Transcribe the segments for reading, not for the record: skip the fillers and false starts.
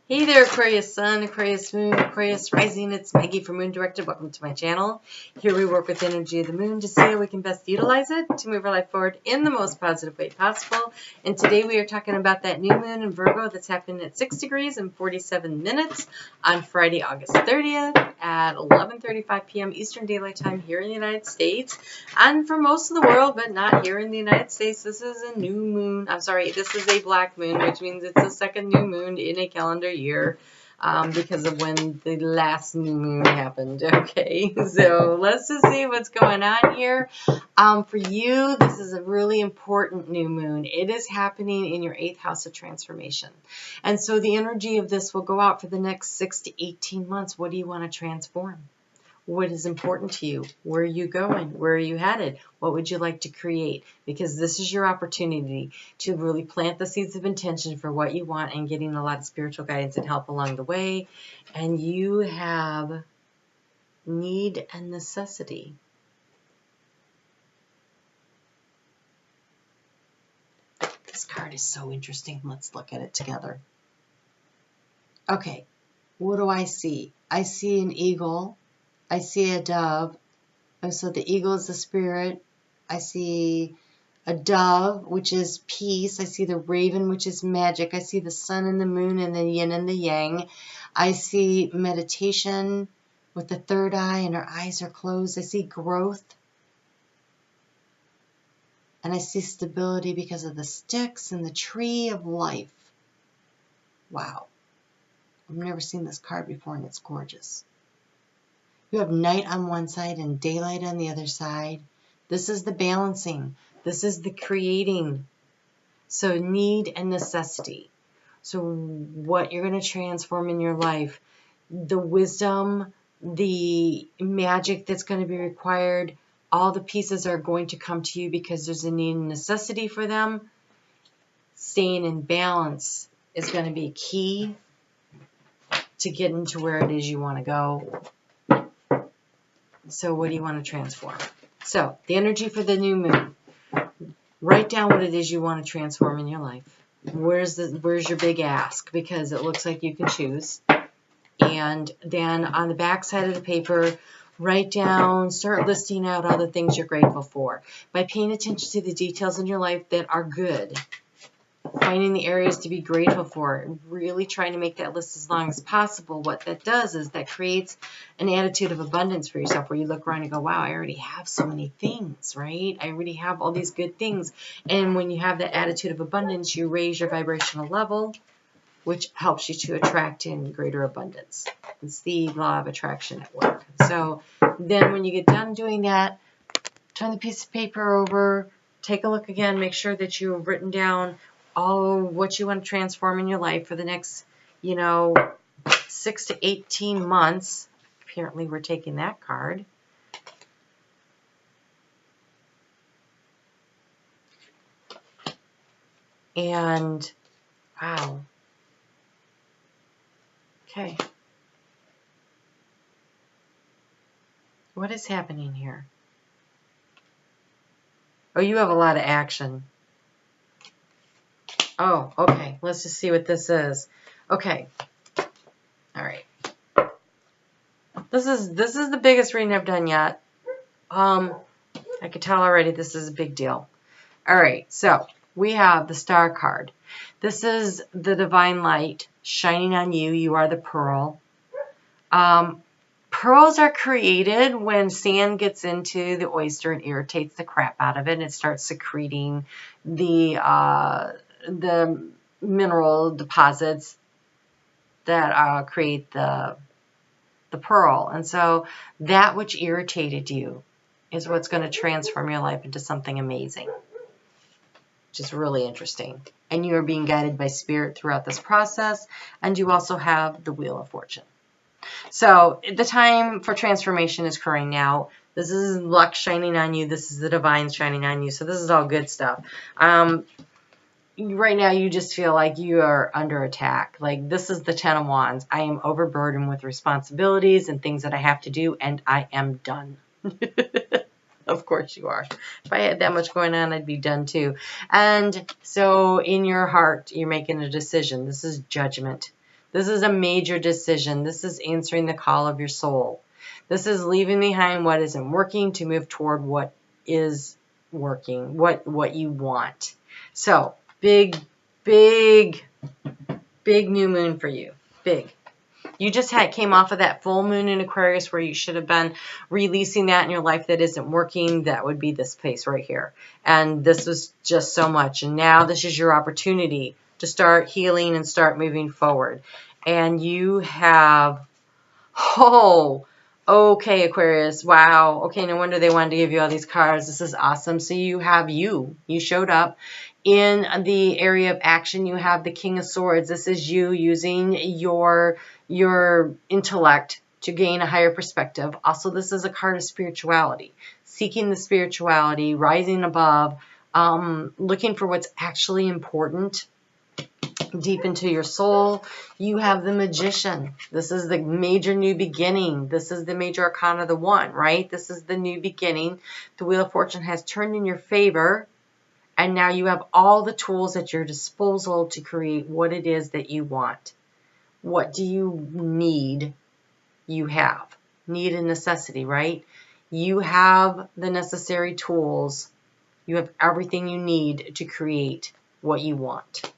Hey there, Aquarius Sun, Aquarius Moon, Aquarius Rising. It's Maggie from Moondirected. Welcome to my channel. Here we work with the energy of the moon to see how we can best utilize it to move our life forward in the most positive way possible. And today we are talking about that new moon in Virgo that's happening at 6 degrees and 47 minutes on Friday, August 30th at 11:35 p.m. Eastern Daylight Time here in the United States. And for most of the world, but not here in the United States, this is a new moon. I'm sorry, this is a black moon, which means it's the second new moon in a calendar year because of when the last new moon happened. Okay, so let's just see what's going on here. For you, this is a really important new moon. It is happening in your 8th house of transformation. And so the energy of this will go out for the next 6 to 18 months. What do you want to transform? What is important to you? Where are you going? Where are you headed? What would you like to create? Because this is your opportunity to really plant the seeds of intention for what you want and getting a lot of spiritual guidance and help along the way. And you have need and necessity. This card is so interesting. Let's look at it together. Okay, what do I see? I see an eagle. I see a dove. So the eagle is the spirit. I see a dove, which is peace. I see the raven, which is magic. I see the sun and the moon and the yin and the yang. I see meditation with the third eye and her eyes are closed. I see growth. And I see stability because of the sticks and the tree of life. Wow. I've never seen this card before and it's gorgeous. You have night on one side and daylight on the other side. This is the balancing. This is the creating. So need and necessity. So what you're going to transform in your life. The wisdom, the magic that's going to be required. All the pieces are going to come to you because there's a need and necessity for them. Staying in balance is going to be key to getting to where it is you want to go. So what do you want to transform? So the energy for the new moon. Write down what it is you want to transform in your life. Where's your big ask? Because it looks like you can choose. And then on the back side of the paper, write down, start listing out all the things you're grateful for. By paying attention to the details in your life that are good. Finding the areas to be grateful for, really trying to make that list as long as possible. What that does is that creates an attitude of abundance for yourself where you look around and go, wow, I already have so many things, right? I already have all these good things. And when you have that attitude of abundance, you raise your vibrational level, which helps you to attract in greater abundance. It's the law of attraction at work. So then when you get done doing that, turn the piece of paper over, take a look again, make sure that you've written down all what you want to transform in your life for the next, 6 to 18 months. Apparently we're taking that card. And, wow. Okay. What is happening here? Oh, you have a lot of action. Oh, okay. Let's just see what this is. Okay. All right. This is the biggest reading I've done yet. I can tell already this is a big deal. All right. So we have the Star card. This is the divine light shining on you. You are the pearl. Pearls are created when sand gets into the oyster and irritates the crap out of it, and it starts secreting the mineral deposits that create the pearl. And so that which irritated you is what's going to transform your life into something amazing, which is really interesting. And you are being guided by spirit throughout this process. And you also have the Wheel of Fortune. So the time for transformation is occurring now. This is luck shining on you. This is the divine shining on you. So this is all good stuff. Right now you just feel like you are under attack. Like this is the 10 of Wands. I am overburdened with responsibilities and things that I have to do, and I am done. Of course you are. If I had that much going on, I'd be done too. And so in your heart, you're making a decision. This is judgment. This is a major decision. This is answering the call of your soul. This is leaving behind what isn't working to move toward what is working, what you want. So, big new moon for you. Big. You just came off of that full moon in Aquarius where you should have been releasing that in your life that isn't working. That would be this place right here. And this was just so much. And now this is your opportunity to start healing and start moving forward. And you have, okay, Aquarius. Wow. Okay, no wonder they wanted to give you all these cards. This is awesome. So you have you showed up. In the area of action, you have the King of Swords. This is you using your intellect to gain a higher perspective. Also, this is a card of spirituality, seeking the spirituality, rising above, looking for what's actually important deep into your soul. You have the Magician. This is the major new beginning. This is the major arcana, the one, right? This is the new beginning. The Wheel of Fortune has turned in your favor. And now you have all the tools at your disposal to create what it is that you want. What do you need? You have. Need and necessity, right? You have the necessary tools. You have everything you need to create what you want.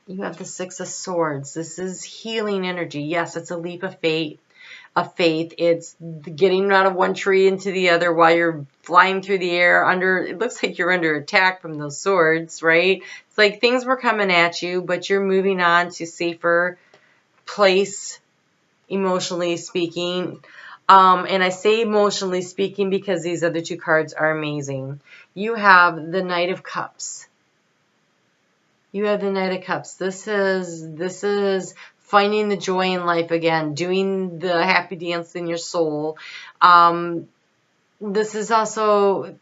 You have the Six of Swords. This is healing energy. Yes, it's a leap of faith. It's getting out of one tree into the other while you're flying through the air it looks like you're under attack from those swords, right? It's like things were coming at you, but you're moving on to safer place, emotionally speaking. And I say emotionally speaking because these other two cards are amazing. You have the Knight of Cups. You have the Knight of Cups. This is finding the joy in life again, doing the happy dance in your soul. This isn't so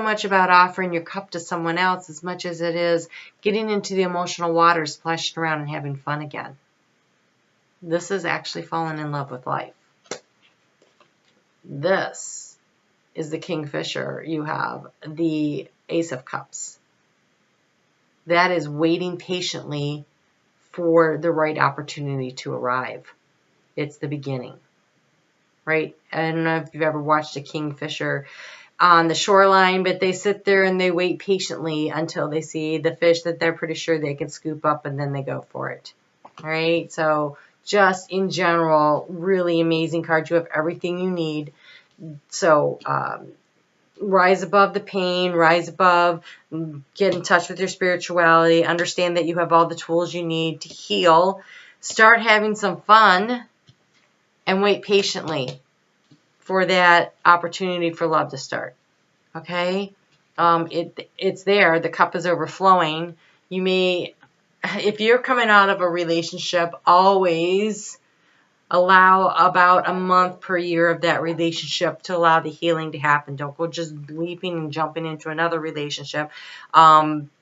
much about offering your cup to someone else as much as it is getting into the emotional water, splashing around and having fun again. This is actually falling in love with life. This is the Kingfisher. You have the Ace of Cups. That is waiting patiently for the right opportunity to arrive. It's the beginning, right? I don't know if you've ever watched a kingfisher on the shoreline, but they sit there and they wait patiently until they see the fish that they're pretty sure they can scoop up, and then they go for it, right? So just in general, really amazing card. You have everything you need. So rise above the pain, rise above, get in touch with your spirituality, understand that you have all the tools you need to heal, start having some fun, and wait patiently for that opportunity for love to start. Okay? It's there. The cup is overflowing. You may, if you're coming out of a relationship, always allow about a month per year of that relationship to allow the healing to happen. Don't go just leaping and jumping into another relationship.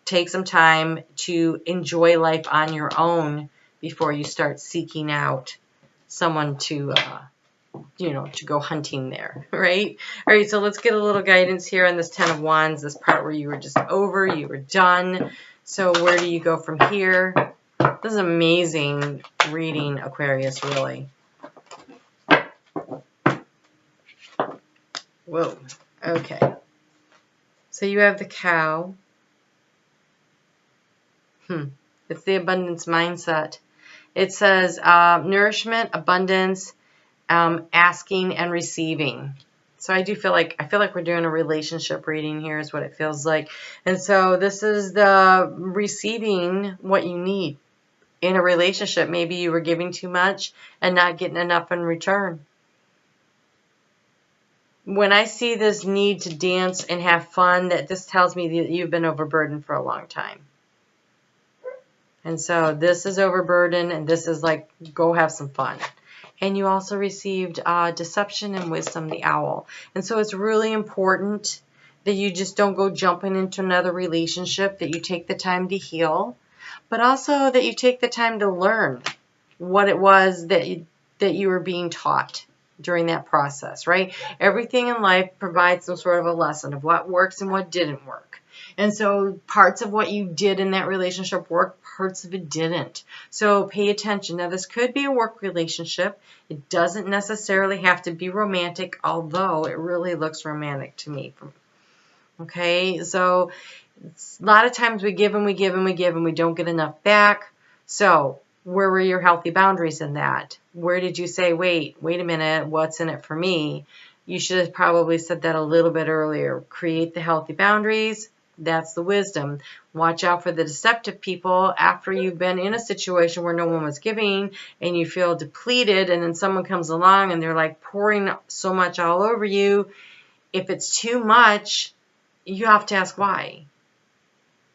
Take some time to enjoy life on your own before you start seeking out someone to go hunting there, right? All right, so let's get a little guidance here on this 10 of Wands, this part where you were just over, you were done. So where do you go from here? This is amazing reading, Aquarius, really. Whoa. Okay. So you have the cow. It's the abundance mindset. It says nourishment, abundance, asking and receiving. So I feel like we're doing a relationship reading here is what it feels like. And so this is the receiving what you need in a relationship. Maybe you were giving too much and not getting enough in return. When I see this need to dance and have fun, that this tells me that you've been overburdened for a long time. And so this is overburdened, and this is like, go have some fun. And you also received deception and wisdom, the owl. And so it's really important that you just don't go jumping into another relationship, that you take the time to heal, but also that you take the time to learn what it was that you were being taught during that process, right? Everything in life provides some sort of a lesson of what works and what didn't work. And so parts of what you did in that relationship worked, parts of it didn't. So pay attention. Now, this could be a work relationship. It doesn't necessarily have to be romantic, although it really looks romantic to me. Okay, so a lot of times we give and we give and we give and we don't get enough back. So where were your healthy boundaries in that? Where did you say, wait a minute, what's in it for me? You should have probably said that a little bit earlier. Create the healthy boundaries. That's the wisdom. Watch out for the deceptive people after you've been in a situation where no one was giving and you feel depleted, and then someone comes along and they're like pouring so much all over you. If it's too much, you have to ask why.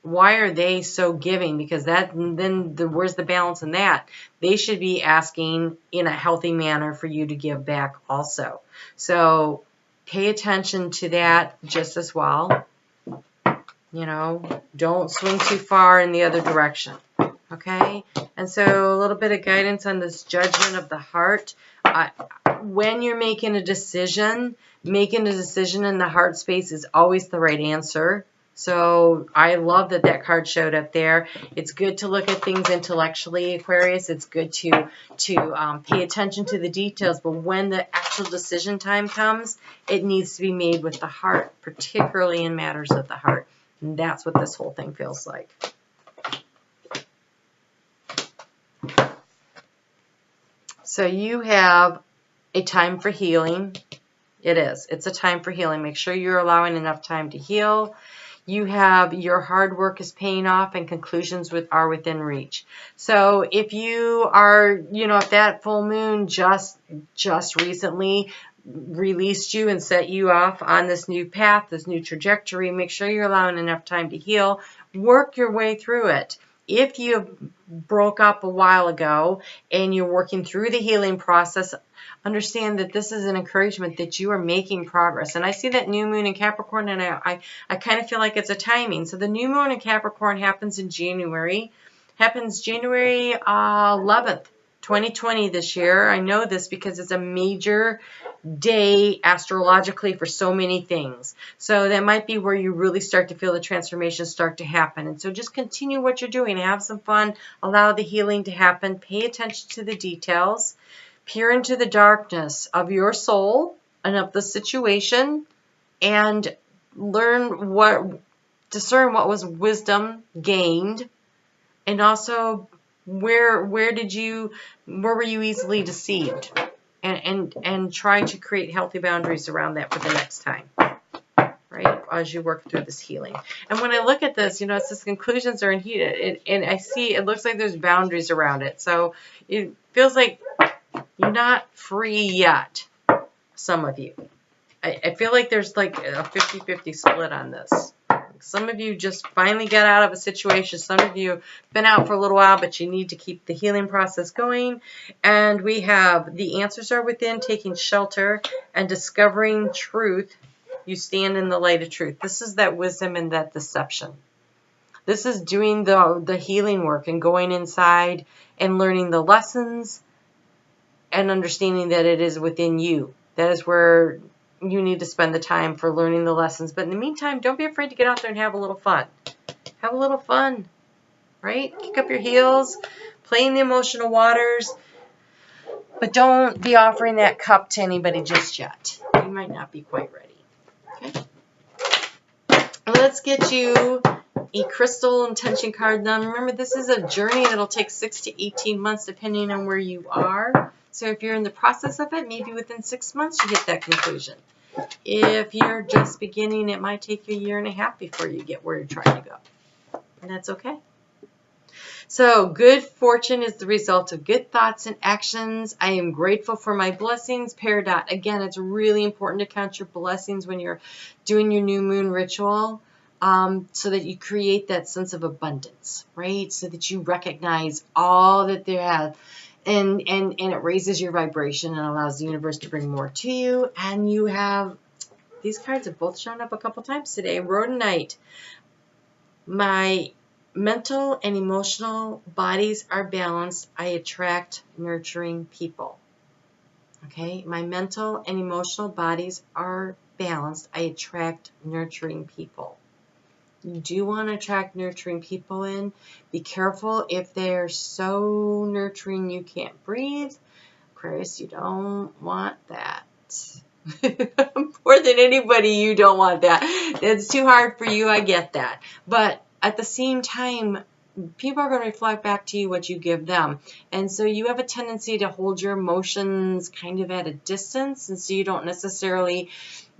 Why are they so giving? Because where's the balance in that? They should be asking in a healthy manner for you to give back also. So pay attention to that just as well. You know, don't swing too far in the other direction. Okay? And so a little bit of guidance on this judgment of the heart. When you're making a decision in the heart space is always the right answer. So I love that card showed up there. It's good to look at things intellectually, Aquarius. It's good to pay attention to the details. But when the actual decision time comes, it needs to be made with the heart, particularly in matters of the heart. And that's what this whole thing feels like. So you have a time for healing. It is. It's a time for healing. Make sure you're allowing enough time to heal. You have your hard work is paying off and conclusions are within reach. So if you are, if that full moon just recently released you and set you off on this new path, this new trajectory, make sure you're allowing enough time to heal. Work your way through it. If you broke up a while ago and you're working through the healing process, understand that this is an encouragement that you are making progress. And I see that new moon in Capricorn, and I kind of feel like it's a timing. So the new moon in Capricorn happens in January. Happens January 11th, 2020 this year. I know this because it's a major day astrologically for so many things. So that might be where you really start to feel the transformation start to happen. And so just continue what you're doing. Have some fun. Allow the healing to happen. Pay attention to the details. Peer into the darkness of your soul and of the situation, and discern what was wisdom gained, and also where were you easily deceived, and try to create healthy boundaries around that for the next time, right, as you work through this healing. And when I look at this, it says conclusions are in heat, and I see it looks like there's boundaries around it. So it feels like you're not free yet, some of you. I feel like there's like a 50-50 split on this. Some of you just finally got out of a situation. Some of you have been out for a little while, but you need to keep the healing process going. And we have the answers are within, taking shelter, and discovering truth. You stand in the light of truth. This is that wisdom and that deception. This is doing the healing work and going inside and learning the lessons and understanding that it is within you. That is where you need to spend the time for learning the lessons. But in the meantime, don't be afraid to get out there and have a little fun. Have a little fun, right? Kick up your heels, play in the emotional waters, but don't be offering that cup to anybody just yet. You might not be quite ready. Okay? Let's get you a crystal intention card. Now remember, this is a journey that'll take 6 to 18 months depending on where you are. So if you're in the process of it, maybe within 6 months you get that conclusion. If you're just beginning, it might take you a year and a half before you get where you're trying to go. And that's okay. So good fortune is the result of good thoughts and actions. I am grateful for my blessings. Peridot. Again, it's really important to count your blessings when you're doing your new moon ritual. So that you create that sense of abundance, right? So that you recognize all that they have. And it raises your vibration and allows the universe to bring more to you. And you have, these cards have both shown up a couple times today. Rhodonite. My mental and emotional bodies are balanced. I attract nurturing people. Okay? My mental and emotional bodies are balanced. I attract nurturing people. You do want to attract nurturing people in. Be careful if they're so nurturing you can't breathe. Aquarius, you don't want that. More than anybody, you don't want that. It's too hard for you, I get that. But at the same time, people are going to reflect back to you what you give them. And so you have a tendency to hold your emotions kind of at a distance, and so you don't necessarily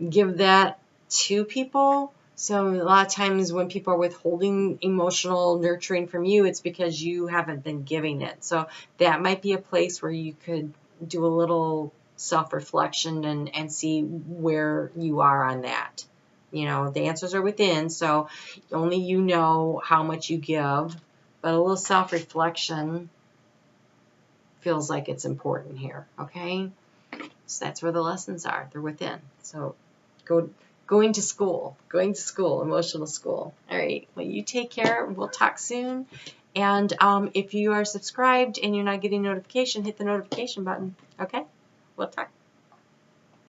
give that to people. So a lot of times when people are withholding emotional nurturing from you, it's because you haven't been giving it. So that might be a place where you could do a little self-reflection and see where you are on that. You know, the answers are within, so only you know how much you give, but a little self-reflection feels like it's important here, okay? So that's where the lessons are. They're within. So going to school, emotional school. All right, well, you take care. We'll talk soon. And if you are subscribed and you're not getting notification, hit the notification button, okay? We'll talk